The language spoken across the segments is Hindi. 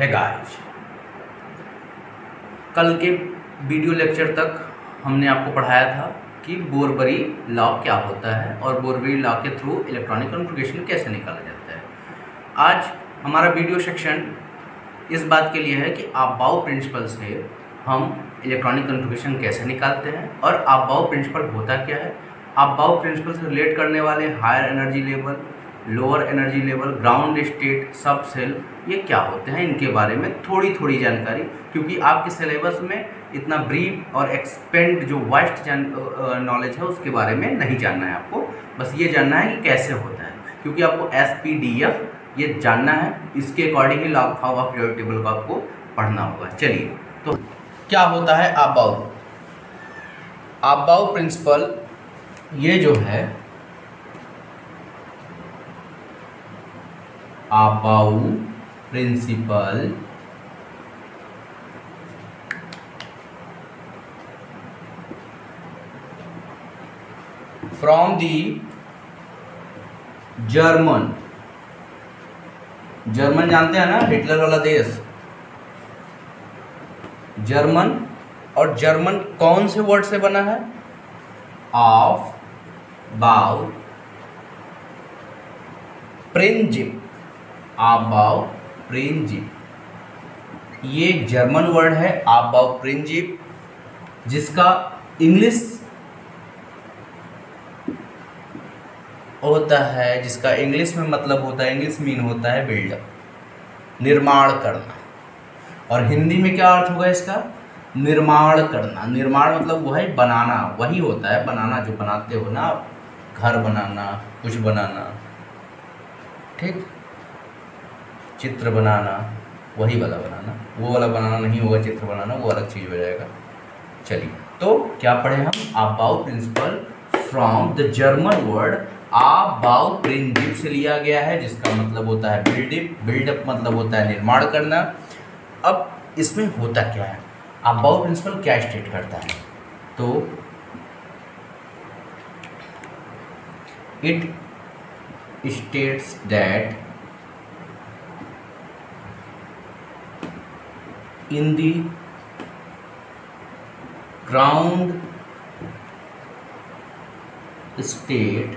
है गाइस, कल के वीडियो लेक्चर तक हमने आपको पढ़ाया था कि बोरबरी लॉ क्या होता है और बोरबरी लॉ के थ्रू इलेक्ट्रॉनिक कॉन्फ़िगरेशन कैसे निकाला जाता है। आज हमारा वीडियो सेक्शन इस बात के लिए है कि अबाव प्रिंसिपल से हम इलेक्ट्रॉनिक कॉन्फ़िगरेशन कैसे निकालते हैं और अबाव प्रिंसिपल होता क्या है, अबाव प्रिंसिपल से रिलेट करने वाले higher energy level, lower energy level, ground state, sub shell, ये क्या होते हैं, इनके बारे में थोड़ी जानकारी, क्योंकि आपके सिलेबस में इतना ब्रीफ और एक्सपेंड जो वास्ट नॉलेज है उसके बारे में नहीं जानना है आपको, बस ये जानना है कि कैसे होता है, क्योंकि आपको SPDF ये जानना है, इसके according he log form of periodic table को आपको पढ़ना होगा। चलिए, तो क्या होता है अबाव प्रिंसिपल, ये जो है aufbau principle from the German जानते हैं ना, हिटलर वाला देश जर्मन, और जर्मन कौन से वर्ड से बना है, ऑफ बाउ प्रिंजिप, अबाव प्रिंजिप, ये एक जर्मन वर्ड है अबाव प्रिंजिप, जिसका इंग्लिश होता है, जिसका इंग्लिश में मतलब होता है, इंग्लिश मीन होता है बिल्डअप, निर्माण करना, और हिंदी में क्या अर्थ होगा इसका, निर्माण करना। निर्माण मतलब वो है बनाना, वही होता है बनाना, जो बनाते हो ना, घर बनाना, कुछ बनाना, ठीक, चित्र बनाना, वही वाला बनाना, वो वाला बनाना नहीं होगा, चित्र बनाना वो अलग चीज़ हो जाएगा। चलिए, तो क्या पढ़े हम, aufbau principle from the German word aufbau prinzip से लिया गया है, जिसका मतलब होता है बिल्डअप मतलब होता है निर्माण करना। अब इसमें होता क्या है, अबाव प्रिंसिपल क्या स्टेट करता है, तो it states that in the ground state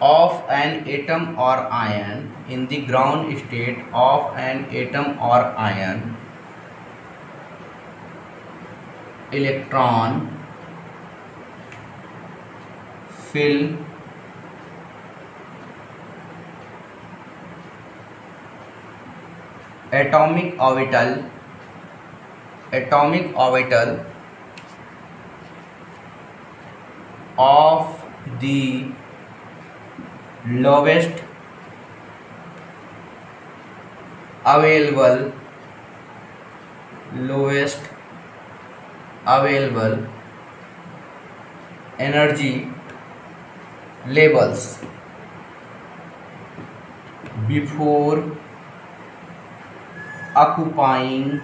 of an atom or ion, in the ground state of an atom or ion, electron fill atomic orbital of the lowest available energy levels before occupying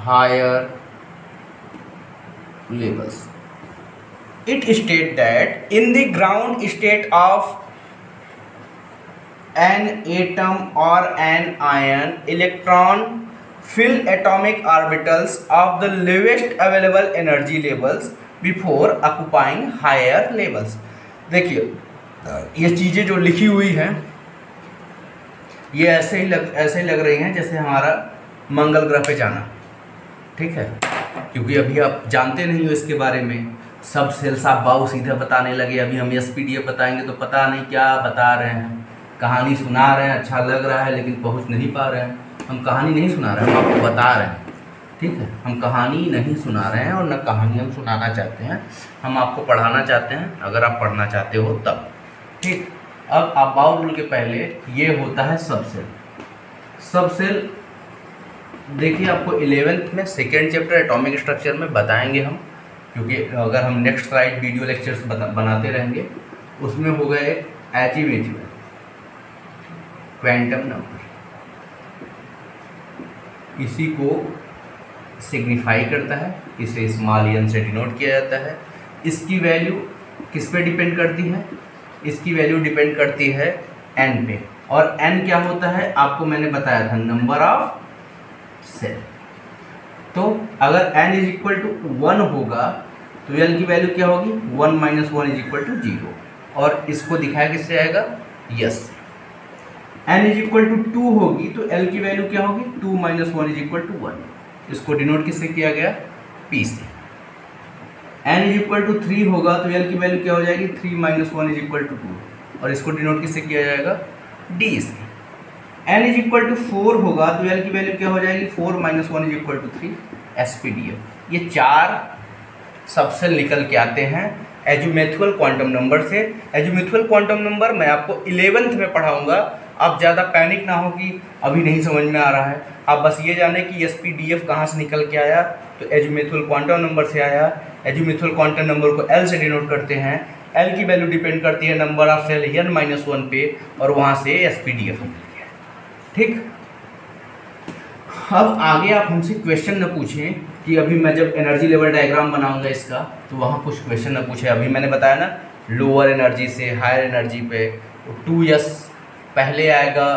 higher levels. It states that in the ground state of an atom or an ion, electron fill atomic orbitals of the lowest available energy levels before occupying higher levels. देखिए, ये चीज़ें जो लिखी हुई हैं ये ऐसे ही लग रही हैं जैसे हमारा मंगल ग्रह पे जाना, ठीक है, क्योंकि अभी आप जानते नहीं हो इसके बारे में, सब सेल्स आप बाव सीधा बताने लगे। अभी हम SPDF बताएंगे तो पता नहीं क्या बता रहे हैं, कहानी सुना रहे हैं, अच्छा लग रहा है लेकिन पहुंच नहीं पा रहे हैं। हम कहानी नहीं सुना रहे हैं, हम आपको बता रहे हैं, ठीक है, हम कहानी नहीं सुना रहे हैं और न कहानी हम सुनाना चाहते हैं, हम आपको पढ़ाना चाहते हैं, अगर आप पढ़ना चाहते हो तब, ठीक। अब अबाव रूल के पहले ये होता है सब सेल देखिए, आपको 11th में सेकेंड चैप्टर एटॉमिक स्ट्रक्चर में बताएंगे हम, क्योंकि अगर हम नेक्स्ट स्लाइड वीडियो लेक्चर्स बनाते रहेंगे उसमें होगा एक एचिमेथ क्वांटम नंबर, इसी को सिग्निफाई करता है, इसे स्मॉल एन से डिनोट किया जाता है। इसकी वैल्यू किस पे डिपेंड करती है, इसकी वैल्यू डिपेंड करती है n पे, और n क्या होता है आपको मैंने बताया था, नंबर ऑफ सेल। तो अगर n इज इक्वल टू 1 होगा तो l की वैल्यू क्या होगी, 1 माइनस 1 इज इक्वल टू 0, और इसको दिखाया किससे आएगा, yes. n is equal to 2 होगी तो l की वैल्यू क्या होगी, 2 माइनस 1 इज इक्वल टू 1, इसको डिनोट किससे किया गया, p से। n इज इक्वल टू 3 होगा तो l की वैल्यू क्या हो जाएगी, 3 माइनस 1 इज इक्वल टू 2, और इसको डिनोट किससे किया जाएगा, d से। n इज इक्वल टू 4 होगा तो l की वैल्यू क्या हो जाएगी, 4 minus 1 is equal to 3, SPDF। ये 4 सबसेल निकल के आते हैं एजुमेथुअल क्वांटम नंबर से। एजुमेथुअल क्वांटम नंबर मैं आपको 11th में पढ़ाऊंगा, आप ज़्यादा पैनिक ना हो कि अभी नहीं समझ में आ रहा है, आप बस ये जाने कि SPDF कहाँ से निकल के आया, तो एजुमेथुअल क्वांटम नंबर से आया। एजुमेथुअल क्वांटम नंबर को L से डिनोट करते हैं, L की वैल्यू डिपेंड करती है नंबर ऑफ सेल n-1 पे, और वहाँ से SPDF निकल गया। ठीक, अब आगे आप हमसे क्वेश्चन न पूछें कि अभी मैं जब एनर्जी लेवल डायग्राम बनाऊंगा इसका तो वहाँ कुछ क्वेश्चन न पूछे। अभी मैंने बताया ना, लोअर एनर्जी से हायर एनर्जी पे 2s पहले आएगा,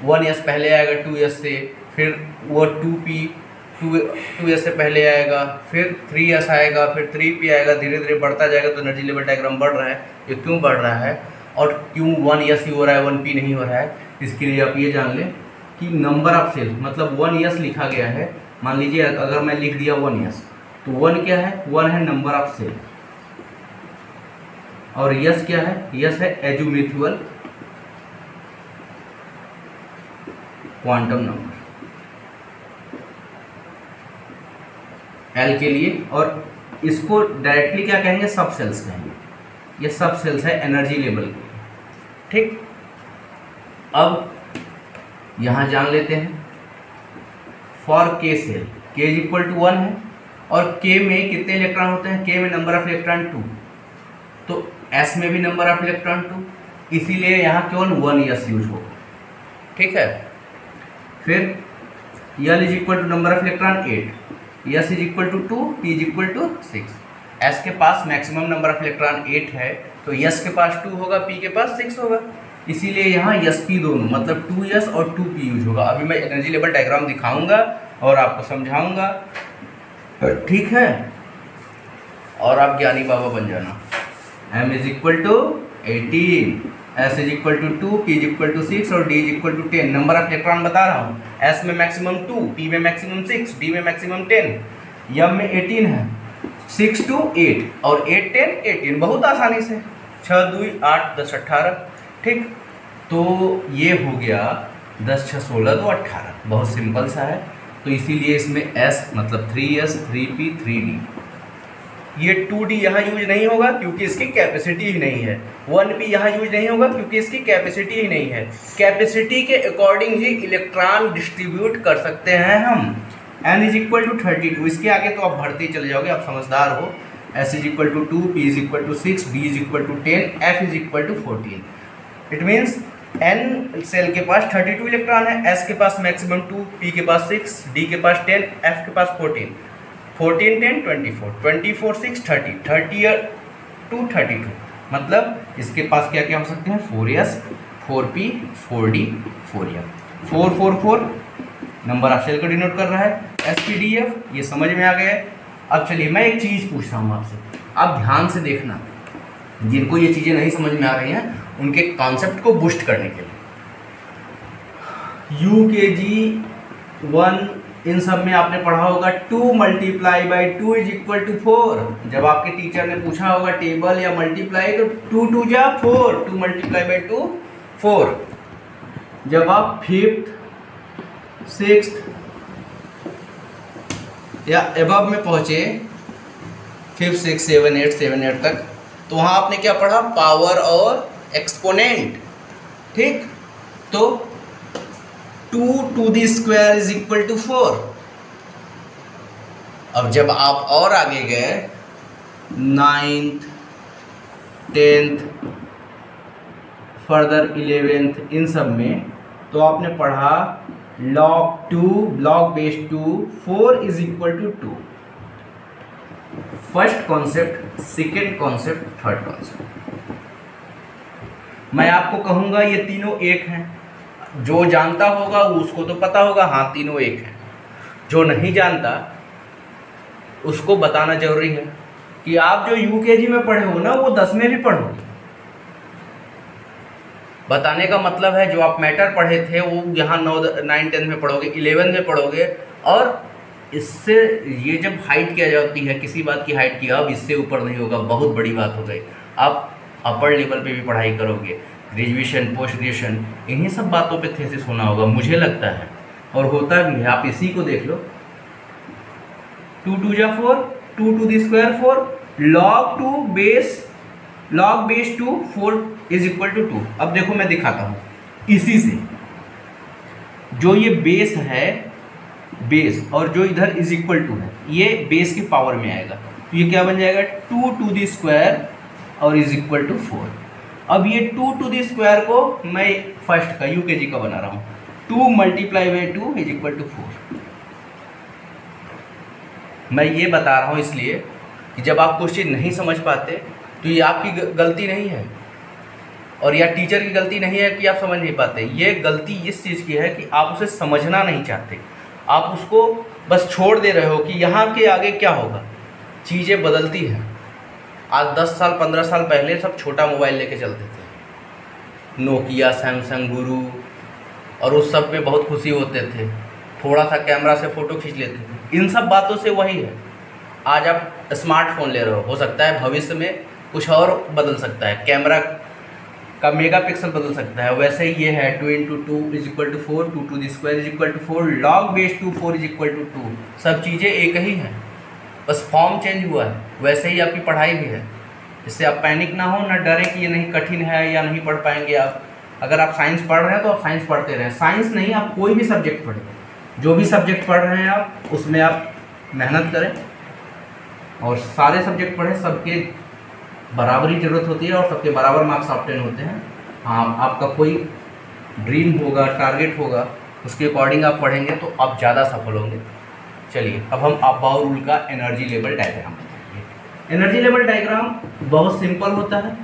1s पहले आएगा 2s से, फिर वो 2s से पहले आएगा, फिर 3s आएगा, फिर 3p आएगा, धीरे धीरे बढ़ता जाएगा। तो एनर्जी लेवल डायग्राम बढ़ रहा है, ये क्यों बढ़ रहा है और क्यों 1s ही हो रहा है 1p नहीं हो रहा है, इसके लिए आप ये जान लें कि नंबर ऑफ सेल मतलब 1s लिखा गया है। मान लीजिए अगर मैं लिख दिया 1s, तो 1 क्या है, 1 है नंबर ऑफ सेल, और यस क्या है, यस है एजुमेथुअल क्वांटम नंबर L के लिए, और इसको डायरेक्टली क्या कहेंगे, सब सेल्स कहेंगे। ये सब सेल्स है एनर्जी लेवल के। ठीक, अब यहाँ जान लेते हैं for K shell, K is equal to 1 है, और K में कितने इलेक्ट्रॉन होते हैं, K में नंबर ऑफ इलेक्ट्रॉन 2, तो S में भी नंबर ऑफ इलेक्ट्रॉन 2, इसीलिए यहाँ केवल 1s यूज होगा। ठीक है, फिर L is equal to number of electron 8, S is equal to 2, P is equal to 6। S के पास मैक्सिमम नंबर ऑफ इलेक्ट्रॉन 8 है, तो S के पास 2 होगा, P के पास 6 होगा, इसीलिए यहाँ SP दोनों मतलब 2s और 2p यूज होगा। अभी मैं एनर्जी लेवल डायग्राम दिखाऊंगा और आपको समझाऊंगा, ठीक है, और आप ज्ञानी बाबा बन जाना। M is equal to 18, S is equal to 2, P is equal to 6 और D is equal to 10। Number of electron बता रहा हूँ, S में मैक्सिमम 2, P में मैक्सिमम 6, D में मैक्सिमम 10, M में 18 है, 6 to 8 और 8 10 18, बहुत आसानी से 6 2 8 10 18। ठीक, तो ये हो गया 10 6 16 तो 18, बहुत सिंपल सा है। तो इसीलिए इसमें S मतलब 3s 3p 3d, ये 2d यहाँ यूज नहीं होगा क्योंकि इसकी कैपेसिटी ही नहीं है, 1p यहाँ यूज नहीं होगा क्योंकि इसकी कैपेसिटी ही नहीं है। कैपेसिटी के अकॉर्डिंग ही इलेक्ट्रॉन डिस्ट्रीब्यूट कर सकते हैं हम। n इज इक्वल टू 32, इसके आगे तो आप भरते ही चले जाओगे, आप समझदार हो। S is equal to 2, P is equal to 6, D is equal to 10, F is equal to 14। It means n shell के पास 32 इलेक्ट्रॉन है, S के पास मैक्सिमम 2, P के पास 6, D के पास 10, F के पास 14, 14 10 24, 24 6 30, 30 2 32, मतलब इसके पास क्या क्या हो सकते हैं, 4s 4p 4d 4f, 4 4 4 number of cell को डिनोट कर रहा है, SPDF। ये समझ में आ गया। अब चलिए मैं एक चीज़ पूछ रहा हूँ आपसे, आप ध्यान से देखना, जिनको ये चीज़ें नहीं समझ में आ रही हैं उनके कॉन्सेप्ट को बूस्ट करने के लिए। UKG 1 इन सब में आपने पढ़ा होगा 2 multiply by 2 is equal to 4। जब आपके टीचर ने पूछा होगा टेबल या मल्टीप्लाई तो 2 2 जा 4, 2 मल्टीप्लाई बाई 2 4। जब आप 5th 6th या एबव में पहुँचे 5th 6th 7 8 तक, तो वहाँ आपने क्या पढ़ा, पावर और एक्सपोनेंट। ठीक, तो 2 to the square is equal to 4। अब जब आप और आगे गए 9th 10th फर्दर 11th इन सब में, तो आपने पढ़ा log base 2 4 is equal to 2। First concept, second concept, third concept. मैं आपको कहूँगा ये तीनों एक हैं, जो जानता होगा उसको तो पता होगा हाँ तीनों एक हैं, जो नहीं जानता उसको बताना जरूरी है कि आप जो यूकेजी में पढ़े हो ना वो 10 में भी पढ़ोगे। बताने का मतलब है जो आप मैटर पढ़े थे वो यहाँ 9, 9, 10 में पढ़ोगे, 11 में पढ़ोगे। और इससे ये जब हाइट किया जाती है किसी बात की हाइट की, अब इससे ऊपर नहीं होगा, बहुत बड़ी बात हो गई। आप अपर लेवल पे भी पढ़ाई करोगे, ग्रेजुएशन, पोस्ट ग्रेजुएशन, इन्हीं सब बातों पे थीसिस होना होगा मुझे लगता है, और होता भी है। आप इसी को देख लो, 2 2 जा 4, 2 to the square 4, log 2 base 2 4 is equal to 2। अब देखो मैं दिखाता हूँ, इसी से जो ये बेस है, बेस और जो इधर इज इक्वल टू है, ये बेस की पावर में आएगा, तो ये क्या बन जाएगा 2 to the square और इज इक्वल टू 4। अब ये 2 to the square को मैं फर्स्ट का यूकेजी का बना रहा हूँ, 2 multiply by 2 is equal to 4। मैं ये बता रहा हूँ इसलिए कि जब आप क्वेश्चन नहीं समझ पाते तो ये आपकी गलती नहीं है, और या टीचर की गलती नहीं है कि आप समझ नहीं पाते। ये गलती इस चीज़ की है कि आप उसे समझना नहीं चाहते, आप उसको बस छोड़ दे रहे हो कि यहाँ के आगे क्या होगा। चीज़ें बदलती हैं। आज 10 साल 15 साल पहले सब छोटा मोबाइल लेके चलते थे, नोकिया, सैमसंग, गुरु, और उस सब में बहुत खुशी होते थे, थोड़ा सा कैमरा से फ़ोटो खींच लेते थे। इन सब बातों से वही है। आज आप स्मार्टफोन ले रहे हो सकता है भविष्य में कुछ और बदल सकता है, कैमरा का मेगापिक्सल बदल सकता है। वैसे ही ये है 2 × 2 is equal to 4, 2 to the square is equal to 4, log base 2 4 is equal to 2। सब चीज़ें एक ही हैं, बस फॉर्म चेंज हुआ है। वैसे ही आपकी पढ़ाई भी है, इससे आप पैनिक ना हो, ना डरें कि ये नहीं कठिन है या नहीं पढ़ पाएंगे आप। अगर आप साइंस पढ़ रहे हैं तो आप साइंस पढ़ते रहें, साइंस नहीं आप कोई भी सब्जेक्ट पढ़ें, जो भी सब्जेक्ट पढ़ रहे हैं आप उसमें आप मेहनत करें और सारे सब्जेक्ट पढ़ें। सबके बराबरी ज़रूरत होती है और सबके बराबर मार्क्स ऑब्टेन होते हैं। हाँ, आपका कोई ड्रीम होगा, टारगेट होगा, उसके अकॉर्डिंग आप पढ़ेंगे तो आप ज़्यादा सफल होंगे। चलिए अब हम अबाउ रूल का एनर्जी लेवल डायग्राम बताएंगे। एनर्जी लेवल डायग्राम बहुत सिंपल होता है,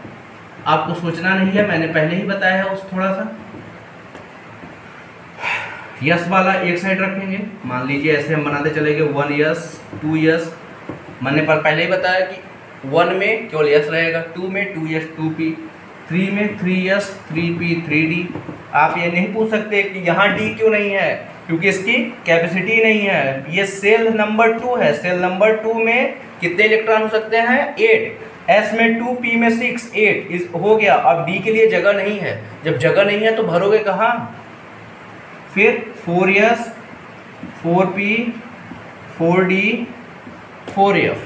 आपको सोचना नहीं है, मैंने पहले ही बताया है उस थोड़ा सा। यस वाला एक साइड रखेंगे, मान लीजिए ऐसे हम बनाते चलेंगे 1 यस 2 यस। मैंने पहले ही बताया कि 1 में केवल यस रहेगा, 2 में 2 यस 2p, 3 में 3 यस 3p 3d। आप ये नहीं पूछ सकते कि यहाँ d क्यों नहीं है, क्योंकि इसकी कैपेसिटी नहीं है। ये सेल नंबर 2 है, सेल नंबर 2 में कितने इलेक्ट्रॉन हो सकते हैं 8, s में 2, p में 6, 8 इस हो गया। अब d के लिए जगह नहीं है, जब जगह नहीं है तो भरोगे कहाँ। फिर 4s 4p 4d 4f,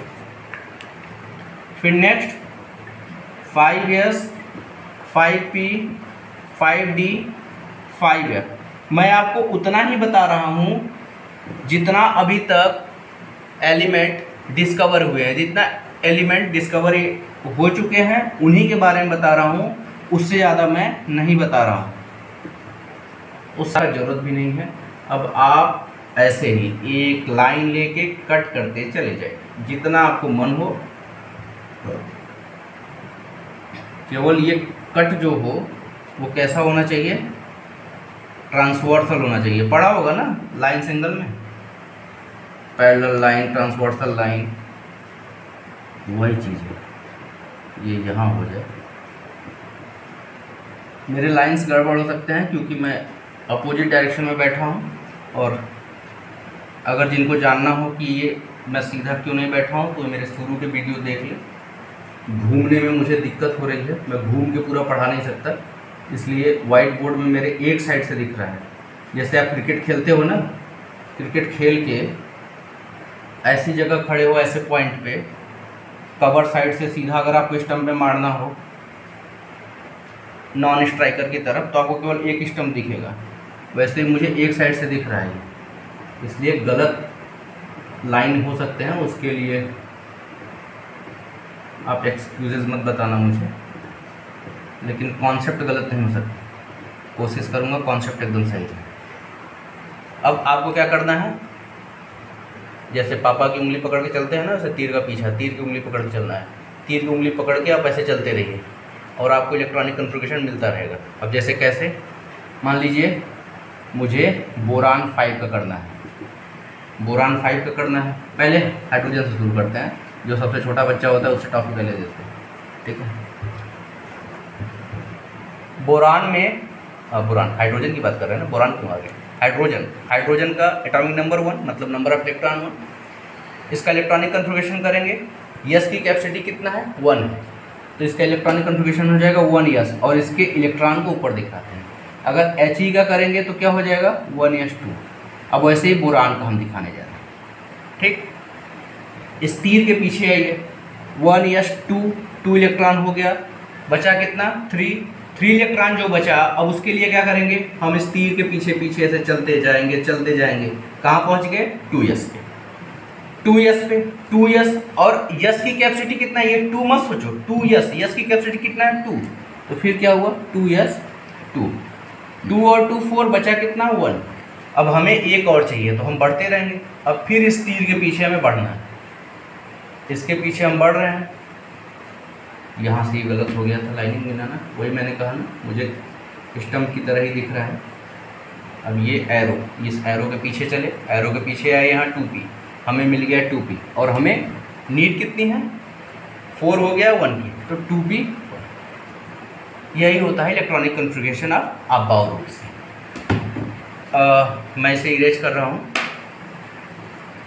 फिर next 5s 5p 5d 5f। मैं आपको उतना ही बता रहा हूँ जितना अभी तक एलिमेंट डिस्कवर हुए हैं, जितना एलिमेंट डिस्कवर हो चुके हैं उन्हीं के बारे में बता रहा हूँ, उससे ज़्यादा मैं नहीं बता रहा हूँ, उसका ज़रूरत भी नहीं है। अब आप ऐसे ही एक लाइन लेके कट करते चले जाए, जितना आपको मन हो। केवल ये कट जो हो वो कैसा होना चाहिए, ट्रांसवर्सल होना चाहिए। पढ़ा होगा ना लाइन सिंगल में, पैरेलल लाइन, ट्रांसवर्सल लाइन, वही चीज़ है। ये यहाँ हो जाए, मेरे लाइंस गड़बड़ हो सकते हैं क्योंकि मैं अपोजिट डायरेक्शन में बैठा हूँ, और अगर जिनको जानना हो कि ये मैं सीधा क्यों नहीं बैठा हूँ तो मेरे शुरू के वीडियो देख ले। घूमने में मुझे दिक्कत हो रही है, मैं घूम के पूरा पढ़ा नहीं सकता, इसलिए वाइट बोर्ड में मेरे एक साइड से दिख रहा है। जैसे आप क्रिकेट खेलते हो ना, क्रिकेट खेल के ऐसी जगह खड़े हो, ऐसे पॉइंट पे कवर साइड से सीधा अगर आपको स्टंप पे मारना हो नॉन स्ट्राइकर की तरफ, तो आपको केवल एक स्टंप दिखेगा। वैसे मुझे एक साइड से दिख रहा है, इसलिए गलत लाइन हो सकते हैं, उसके लिए आप एक्सक्यूजेज मत बताना मुझे, लेकिन कॉन्सेप्ट गलत नहीं हो सकता। कोशिश करूँगा कॉन्सेप्ट एकदम सही है। अब आपको क्या करना है, जैसे पापा की उंगली पकड़ के चलते हैं ना, वैसे तीर का पीछा, तीर की उंगली पकड़ के चलना है। तीर की उंगली पकड़ के आप ऐसे चलते रहिए, और आपको इलेक्ट्रॉनिक कन्फिग्रेशन मिलता रहेगा। अब जैसे कैसे, मान लीजिए मुझे बोरान 5 का करना है, बोरान 5 का करना है। पहले हाइड्रोजन से शुरू करते हैं, जो सबसे छोटा बच्चा होता है उससे टॉपिक पहले देते हैं, ठीक है। बोरान में बोरान हाइड्रोजन की बात कर रहे हैं ना, बोरान क्यों आ गया, हाइड्रोजन, हाइड्रोजन का एटॉमिक नंबर 1 मतलब नंबर ऑफ इलेक्ट्रॉन 1। इसका इलेक्ट्रॉनिक कन्फिग्रेशन करेंगे, यस की कैपेसिटी कितना है 1 है, तो इसका इलेक्ट्रॉनिक कन्फिग्रेशन हो जाएगा 1 यस, और इसके इलेक्ट्रॉन को ऊपर दिखाते हैं। अगर एच ई का करेंगे तो क्या हो जाएगा 1 यस 2। अब वैसे ही बोरान का हम दिखाने जा रहे हैं, ठीक। इस तीर के पीछे आइए, 1 यस 2 इलेक्ट्रॉन हो गया, बचा कितना 3 इलेक्ट्रॉन जो बचा। अब उसके लिए क्या करेंगे, हम इस तीर के पीछे पीछे से चलते जाएंगे, कहाँ पहुँच गए 2 यस पे, 2 यस और यस की कैपेसिटी कितना है, ये 2 मत सोचो, 2 यस की कैपेसिटी कितना है 2, तो फिर क्या हुआ 2 यस 2 और 2 4, बचा कितना 1। अब हमें एक और चाहिए, तो हम बढ़ते रहेंगे। अब फिर इस तीर के पीछे हमें बढ़ना है, इसके पीछे हम बढ़ रहे हैं। यहाँ से ये गलत हो गया था, लाइनिंग मिलाना, वही मैंने कहा ना, मुझे स्टम्प की तरह ही दिख रहा है। अब ये एरो, इस एरो के पीछे चले, एरो के पीछे आए यहाँ 2p, हमें मिल गया 2p, और हमें नीड कितनी है 4 हो गया 1 की, तो 2p। यही होता है electronic configuration of above rule से। मैं इसे इरेज कर रहा हूँ,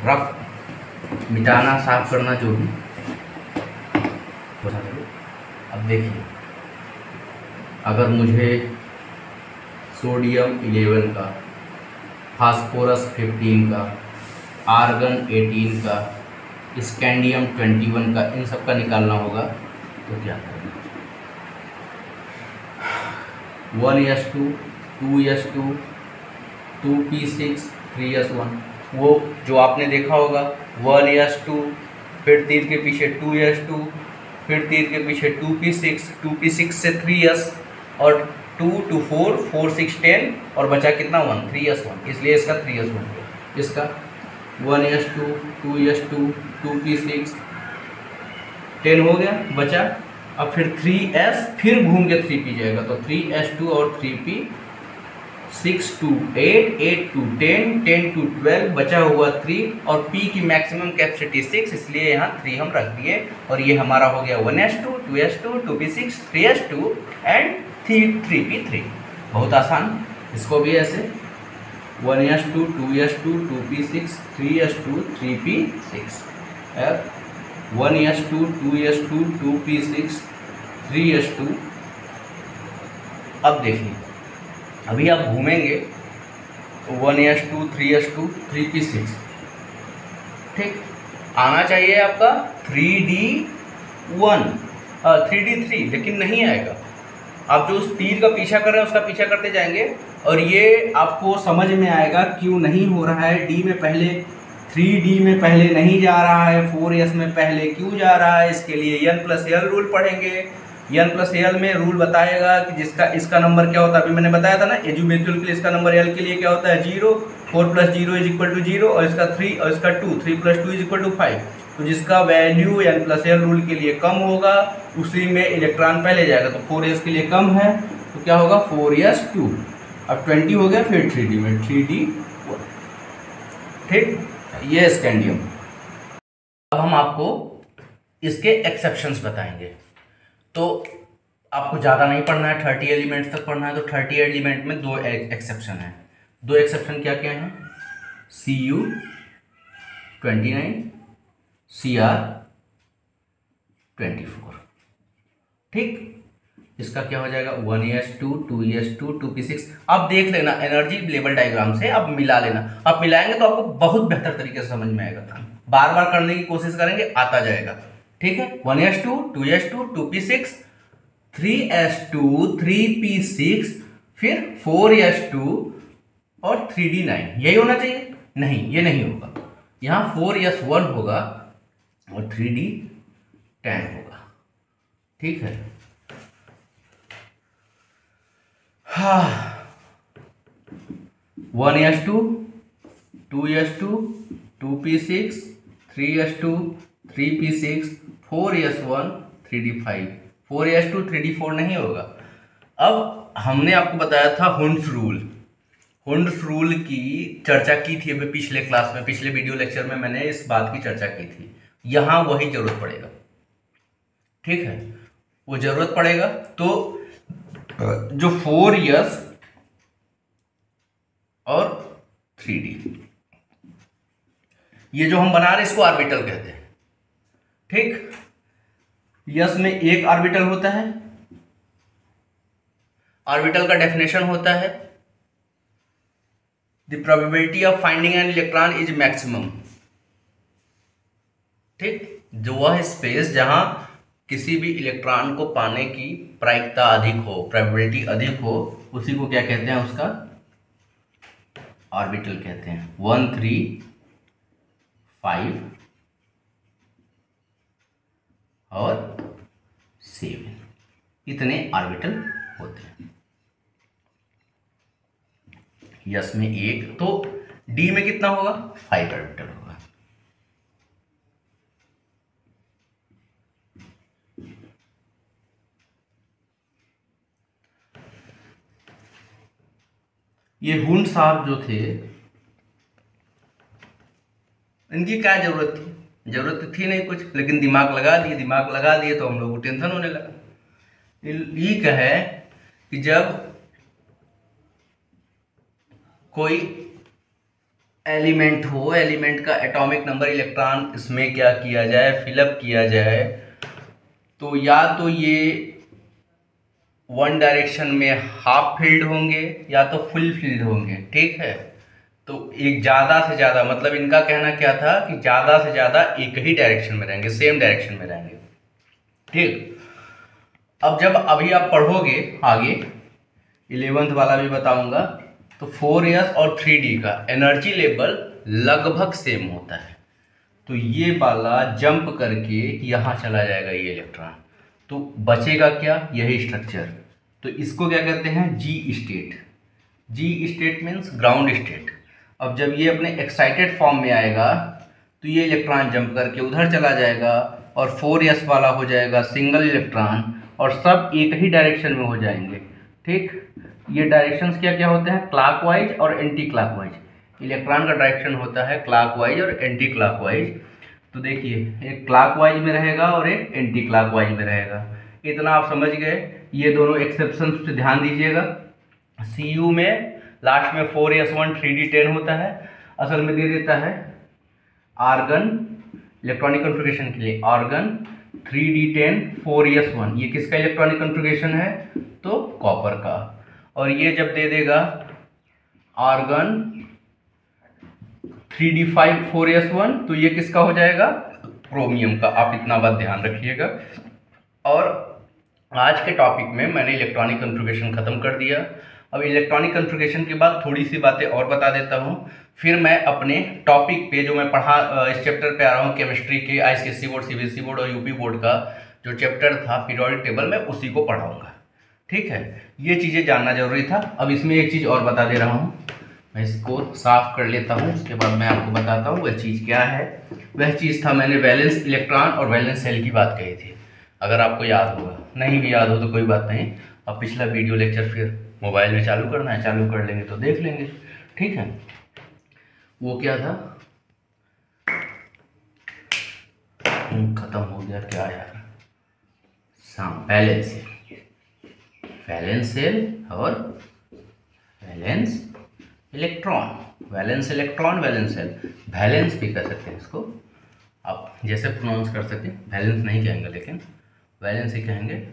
रफ मिटाना, साफ करना, जो भी। अब देखिए, अगर मुझे सोडियम 11 का, फास्फोरस 15 का, आर्गन 18 का, स्कैंडियम 21 का, इन सब का निकालना होगा, तो क्या करेंगे 1 यस 2 यस 2p6 3 यस 1, वो जो आपने देखा होगा 1 यस 2, फिर तीर के पीछे 2 यस 2, फिर तीर के पीछे 2p6 से 3 यस, और 2 2 4 4 6 10, और बचा कितना 1 3 यस 1, इसलिए इसका 3 यस 1, इसका 1 यस 2 यस 2p6 10 हो गया, बचा। अब फिर 3s, फिर घूम के 3p जाएगा, तो 3s2 और 3p 6 2 8 8 2 10 10 2 12, बचा हुआ 3, और p की मैक्सिमम कैपेसिटी 6, इसलिए यहाँ 3 हम रख दिए, और ये हमारा हो गया 1s2 2s2 2p6 3s2 and 3p3। बहुत आसान, इसको भी ऐसे 1s2 2s2 2p6 3s2 3p6, 1s2 2s2 2p6 3s2। अब देखिए, अभी आप घूमेंगे तो 1s2 3s2 3p6, ठीक, आना चाहिए आपका 3d1 3d3, लेकिन नहीं आएगा। आप जो उस तीर का पीछा कर रहे हैं उसका पीछा करते जाएंगे, और ये आपको समझ में आएगा क्यों नहीं हो रहा है। डी में पहले, 3d में पहले नहीं जा रहा है, 4s में पहले क्यों जा रहा है, इसके लिए n+l रूल पढ़ेंगे। n+l में रूल बताएगा कि जिसका इसका नंबर क्या होता है, अभी मैंने बताया था ना, एजुमेथ्यूल के लिए इसका नंबर l के लिए क्या होता है 0, 4 + 0 = 0, और इसका 3 और इसका 2, 3 + 2 = 5। तो जिसका वैल्यू n+l रूल के लिए कम होगा उसी में इलेक्ट्रॉन पहले जाएगा, तो 4s के लिए कम है तो क्या होगा 4s2। अब 20 हो गया, फिर 3d में 3d1, ठीक, ये स्कैंडियम। अब हम आपको इसके एक्सेप्शंस बताएंगे, तो आपको ज़्यादा नहीं पढ़ना है, 30 एलिमेंट्स तक पढ़ना है, तो 30 एलिमेंट में 2 एक्सेप्शन है। 2 एक्सेप्शन क्या क्या हैं, Cu 29 Cr 24, ठीक। इसका क्या हो जाएगा 1s2 2s2 2p6। अब देख लेना एनर्जी लेवल डायग्राम से, अब मिला लेना, अब मिलाएंगे तो आपको बहुत बेहतर तरीके से समझ में आएगा, बार बार करने की कोशिश करेंगे, आता जाएगा, ठीक है। 1s2 2s2 2p6 3s2 3p6, फिर 4s2 और 3d9, यही होना चाहिए। नहीं, ये नहीं होगा, यहाँ 4s1 होगा और 3d10 होगा, ठीक है। हाँ, 1s2 2s2 2p6 3s2 3p6 4s1 3d5 4s2 3d4 नहीं होगा। अब हमने आपको बताया था हुंड्स रूल। हुंड्स रूल की चर्चा की थी अभी पिछले क्लास में, पिछले वीडियो लेक्चर में मैंने इस बात की चर्चा की थी। यहाँ वही जरूरत पड़ेगा, ठीक है, वो जरूरत पड़ेगा। तो जो 4s और 3d, ये जो हम बना रहे हैं इसको ऑर्बिटल कहते हैं, ठीक। यस में एक ऑर्बिटल होता है, ऑर्बिटल का डेफिनेशन होता है the probability of finding an electron is maximum, ठीक। जो वह स्पेस जहां किसी भी इलेक्ट्रॉन को पाने की प्रायिकता अधिक हो, प्रोबेबिलिटी अधिक हो, उसी को क्या कहते हैं, उसका ऑर्बिटल कहते हैं। 1 3 5 और 7 इतने ऑर्बिटल होते हैं। यस में एक, तो डी में कितना होगा, 5 ऑर्बिटल होगा। ये हुंड साहब जो थे, इनकी क्या जरूरत थी, जरूरत तो थी नहीं कुछ, लेकिन दिमाग लगा दिए तो हम लोग को टेंशन होने लगा। ये कहे कि जब कोई एलिमेंट हो, एलिमेंट का एटॉमिक नंबर इलेक्ट्रॉन इसमें क्या किया जाए, फिलअप किया जाए, तो या तो ये वन डायरेक्शन में हाफ फील्ड होंगे या तो फुल फील्ड होंगे, ठीक है। तो एक ज़्यादा से ज़्यादा, मतलब इनका कहना क्या था कि ज़्यादा से ज़्यादा एक ही डायरेक्शन में रहेंगे, सेम डायरेक्शन में रहेंगे, ठीक। अब जब अभी आप पढ़ोगे आगे, 11th वाला भी बताऊंगा, तो 4s और 3d का एनर्जी लेवल लगभग सेम होता है। तो ये वाला जंप करके यहाँ चला जाएगा ये इलेक्ट्रॉन, तो बचेगा क्या, यही स्ट्रक्चर। तो इसको क्या कहते हैं, जी स्टेट। जी स्टेट मीन्स ग्राउंड स्टेट। अब जब ये अपने एक्साइटेड फॉर्म में आएगा तो ये इलेक्ट्रॉन जंप करके उधर चला जाएगा और 4s वाला हो जाएगा सिंगल इलेक्ट्रॉन, और सब एक ही डायरेक्शन में हो जाएंगे, ठीक। ये डायरेक्शंस क्या क्या होते हैं, क्लॉकवाइज और एंटी क्लॉकवाइज। इलेक्ट्रॉन का डायरेक्शन होता है क्लॉकवाइज और एंटी क्लॉकवाइज। तो देखिए, एक क्लॉकवाइज में रहेगा और एक एंटी क्लॉकवाइज में रहेगा। इतना आप समझ गए। ये दोनों एक्सेप्शंस पे ध्यान दीजिएगा। CU में लास्ट में 4s1 3d10 होता है, असल में दे देता है आर्गन, इलेक्ट्रॉनिक कॉन्फ़िगरेशन के लिए आर्गन 3d10 4s1। ये किसका इलेक्ट्रॉनिक कॉन्फ़िगरेशन है, तो कॉपर का। और ये जब दे देगा आर्गन 3d5 4s1, तो ये किसका हो जाएगा, क्रोमियम का। आप इतना बात ध्यान रखिएगा। और आज के टॉपिक में मैंने इलेक्ट्रॉनिक कॉन्फ़िगरेशन खत्म कर दिया। अब इलेक्ट्रॉनिक कॉन्फ़िगरेशन के बाद थोड़ी सी बातें और बता देता हूँ, फिर मैं अपने टॉपिक पे जो मैं पढ़ा इस चैप्टर पे आ रहा हूँ, केमिस्ट्री के ICSE बोर्ड, CBSE बोर्ड और UP बोर्ड का जो चैप्टर था पीरियोडिक टेबल, मैं उसी को पढ़ाऊँगा, ठीक है। ये चीज़ें जानना जरूरी था। अब इसमें एक चीज़ और बता दे रहा हूँ, मैं इसको साफ कर लेता हूँ, उसके बाद मैं आपको बताता हूँ वह चीज़ क्या है। वह चीज़ था, मैंने वैलेंस इलेक्ट्रॉन और वैलेंस सेल की बात कही थी, अगर आपको याद होगा। नहीं भी याद हो तो कोई बात नहीं, अब पिछला वीडियो लेक्चर फिर मोबाइल में चालू करना है, चालू कर लेंगे तो देख लेंगे, ठीक है। वो क्या था, खत्म हो गया क्या यार, वैलेंस सेल, वैलेंस सेल और valence electron, valence electron, valence cell, valence भी कर सकते हैं इसको, आप जैसे प्रोनाउंस कर सकते हैं। वैलेंस नहीं कहेंगे लेकिन वैलेंस ही कहेंगे।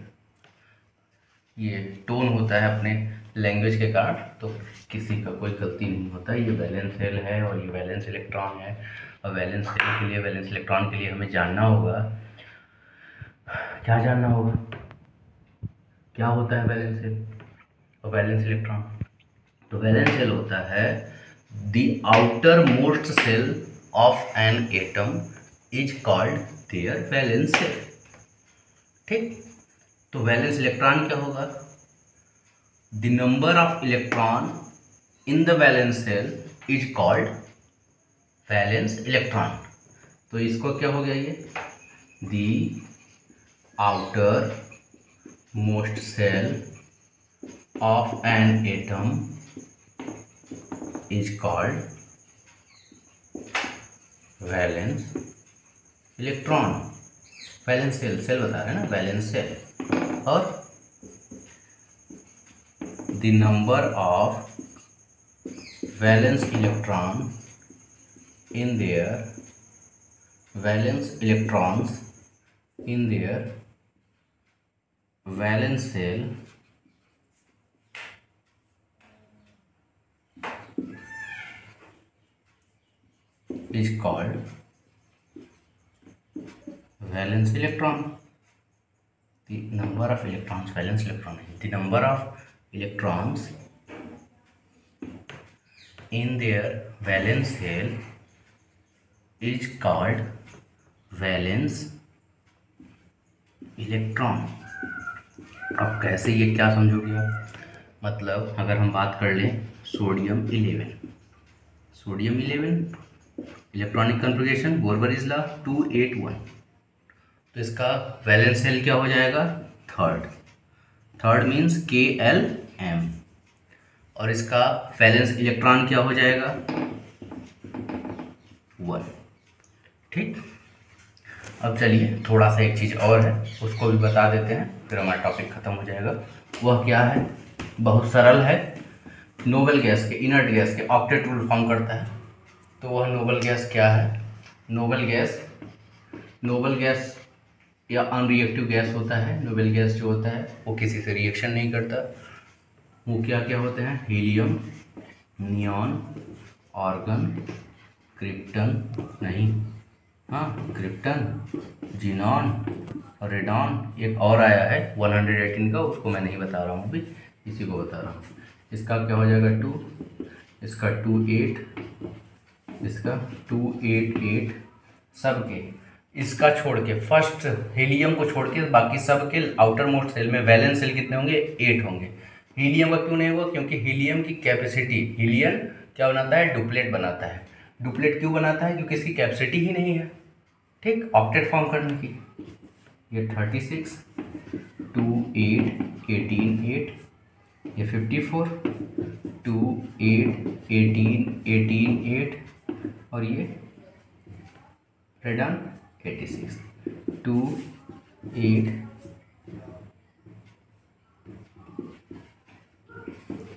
ये टोन होता है अपने लैंग्वेज के कारण, तो किसी का कोई गलती नहीं होता। ये वैलेंस सेल है और ये वैलेंस इलेक्ट्रॉन है। और वैलेंस सेल के लिए, वैलेंस इलेक्ट्रॉन के लिए हमें जानना होगा, क्या जानना होगा, क्या होता है वैलेंस सेल और वैलेंस इलेक्ट्रॉन। तो वैलेंस सेल होता है the outermost shell of an atom is called their valence shell, ठीक। तो वैलेंस इलेक्ट्रॉन क्या होगा, the number of electron in the valence shell is called valence electron. तो इसको क्या हो गया, ये the outer most cell of an atom is called valence electron. Valence shell, shell बता रहे हैं ना, वैलेंस सेल। और the number of valence electron in their valence electrons in their valence shell is called valence electron. The number of electrons, valence electron, the number of electrons in their valence shell is called valence electron। अब कैसे, ये क्या समझोगे आप? मतलब अगर हम बात कर लें सोडियम 11, इलेक्ट्रॉनिक कन्फिगरेशन बोरबरीज लॉ 281, तो इसका वैलेंस सेल क्या हो जाएगा? Third means KLM। और इसका वैलेंस इलेक्ट्रॉन क्या हो जाएगा? 1। ठीक, अब चलिए थोड़ा सा एक चीज़ और है, उसको भी बता देते हैं, फिर हमारा टॉपिक ख़त्म हो जाएगा। वह क्या है? बहुत सरल है। नोबल गैस के, इनर्ट गैस के ऑक्टेट रूल फॉर्म करता है। तो वह नोबल गैस क्या है? नोबल गैस या अनरिएक्टिव गैस होता है। नोबल गैस जो होता है वो किसी से रिएक्शन नहीं करता। वो क्या क्या होते हैं? Helium, neon, argon, krypton, xenon और रेडॉन। एक और आया है 118 का, उसको मैं नहीं बता रहा हूँ अभी, इसी को बता रहा हूँ। इसका क्या हो जाएगा? 2, इसका 28, इसका 288, सब के, इसका छोड़ के, फर्स्ट हीलियम को छोड़ के बाकी सब के आउटर मोस्ट सेल में वैलेंस सेल कितने होंगे? 8 होंगे। हीलियम का क्यों नहीं होगा? क्योंकि हीलियम की कैपेसिटी, हीलियम क्या बनाता है? डुप्लेट बनाता है। डुप्लेट क्यों बनाता है? क्योंकि इसकी कैपेसिटी ही नहीं है, ठीक, ऑक्टेट फॉर्म करने की। ये 36, 2, 8, 18, 8, ये 54, 2, 8, 18, 18, 8 और ये रेडन 86, 2, 8,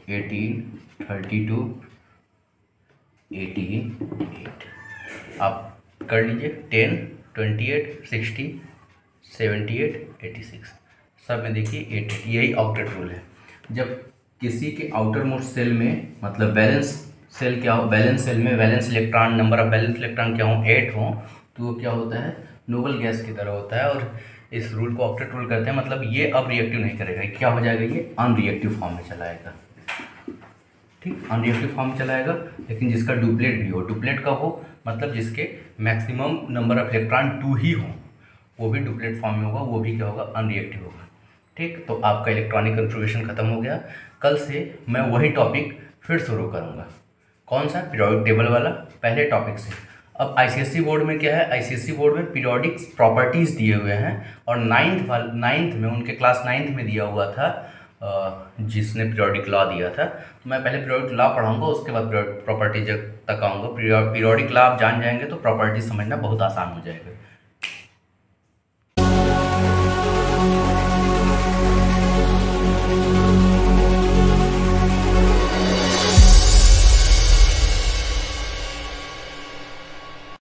18, 32, 88। आप कर लीजिए 10, 28, 60, 78, 86, सब में देखिए 8। यही ऑक्टेट रूल है। जब किसी के आउटर मोस्ट सेल में, मतलब बैलेंस सेल क्या हो, बैलेंस सेल में valence electron, number of balance electron क्या हो? 8 हो, तो वो क्या होता है? नोबल गैस की तरह होता है। और इस रूल को ऑक्टेट रूल करते हैं। मतलब ये अब रिएक्टिव नहीं करेगा, क्या हो जाएगा? ये अनरिएक्टिव फॉर्म में चला आएगा। ठीक, अनरिएक्टिव फॉर्म में चला आएगा। लेकिन जिसका डुप्लेट भी हो, डुप्लेट का हो मतलब जिसके मैक्सिमम नंबर ऑफ इलेक्ट्रॉन 2 ही हो, वो भी डुप्लेट फॉर्म में होगा, वो भी क्या होगा? अनरिएक्टिव होगा। ठीक, तो आपका इलेक्ट्रॉनिक कन्फिगरेशन खत्म हो गया। कल से मैं वही टॉपिक फिर शुरू करूँगा। कौन सा? पीरियोडिक टेबल वाला, पहले टॉपिक से। अब आईसीएसई बोर्ड में क्या है? आईसीएसई बोर्ड में पीरियोडिक प्रॉपर्टीज़ दिए हुए हैं, और नाइन्थ में, उनके क्लास 9th में दिया हुआ था, जिसने पीरियोडिक लॉ दिया था। तो मैं पहले पीरियोडिक लॉ पढ़ाऊंगा, उसके बाद प्रॉपर्टीज तक आऊँगा। पीरियोडिक लॉ आप जान जाएंगे तो प्रॉपर्टीज समझना बहुत आसान हो जाएगा।